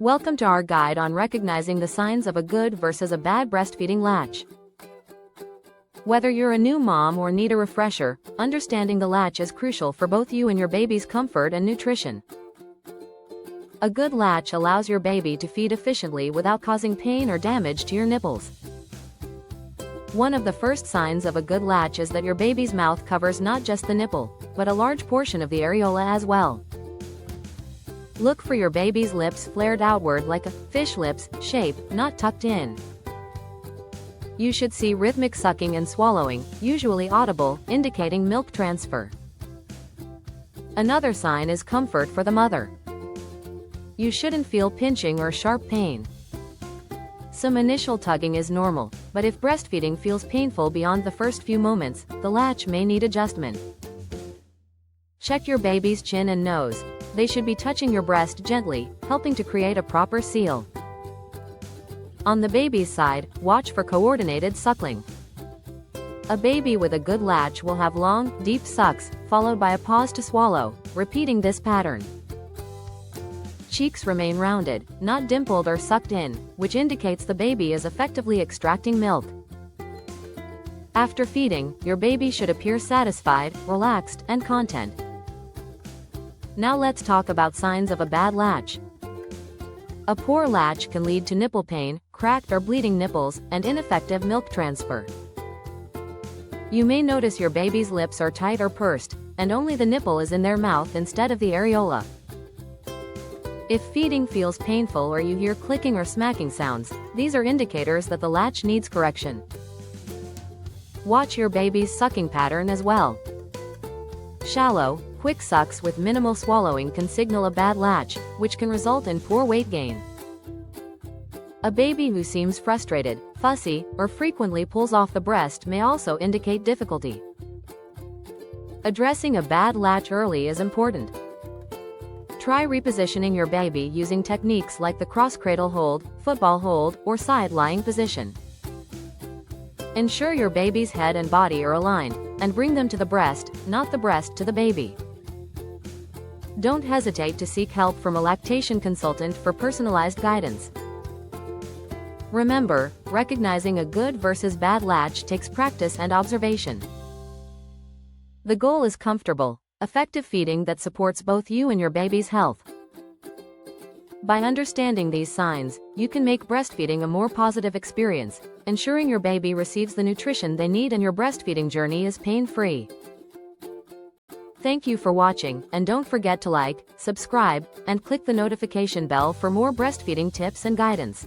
Welcome to our guide on recognizing the signs of a good versus a bad breastfeeding latch. Whether you're a new mom or need a refresher, understanding the latch is crucial for both you and your baby's comfort and nutrition. A good latch allows your baby to feed efficiently without causing pain or damage to your nipples. One of the first signs of a good latch is that your baby's mouth covers not just the nipple, but a large portion of the areola as well. Look for your baby's lips flared outward like a fish lips shape, not tucked in. You should see rhythmic sucking and swallowing, usually audible, indicating milk transfer. Another sign is comfort for the mother. You shouldn't feel pinching or sharp pain. Some initial tugging is normal, but if breastfeeding feels painful beyond the first few moments, the latch may need adjustment. Check your baby's chin and nose. They should be touching your breast gently, helping to create a proper seal. On the baby's side, watch for coordinated suckling. A baby with a good latch will have long, deep sucks, followed by a pause to swallow, repeating this pattern. Cheeks remain rounded, not dimpled or sucked in, which indicates the baby is effectively extracting milk. After feeding, your baby should appear satisfied, relaxed, and content. Now let's talk about signs of a bad latch. A poor latch can lead to nipple pain, cracked or bleeding nipples, and ineffective milk transfer. You may notice your baby's lips are tight or pursed, and only the nipple is in their mouth instead of the areola. If feeding feels painful or you hear clicking or smacking sounds, these are indicators that the latch needs correction. Watch your baby's sucking pattern as well. Shallow, quick sucks with minimal swallowing can signal a bad latch, which can result in poor weight gain. A baby who seems frustrated, fussy, or frequently pulls off the breast may also indicate difficulty. Addressing a bad latch early is important. Try repositioning your baby using techniques like the cross-cradle hold, football hold, or side-lying position. Ensure your baby's head and body are aligned, and bring them to the breast, not the breast to the baby. Don't hesitate to seek help from a lactation consultant for personalized guidance. Remember, recognizing a good versus bad latch takes practice and observation. The goal is comfortable, effective feeding that supports both you and your baby's health. By understanding these signs, you can make breastfeeding a more positive experience, ensuring your baby receives the nutrition they need and your breastfeeding journey is pain-free. Thank you for watching, and don't forget to like, subscribe, and click the notification bell for more breastfeeding tips and guidance.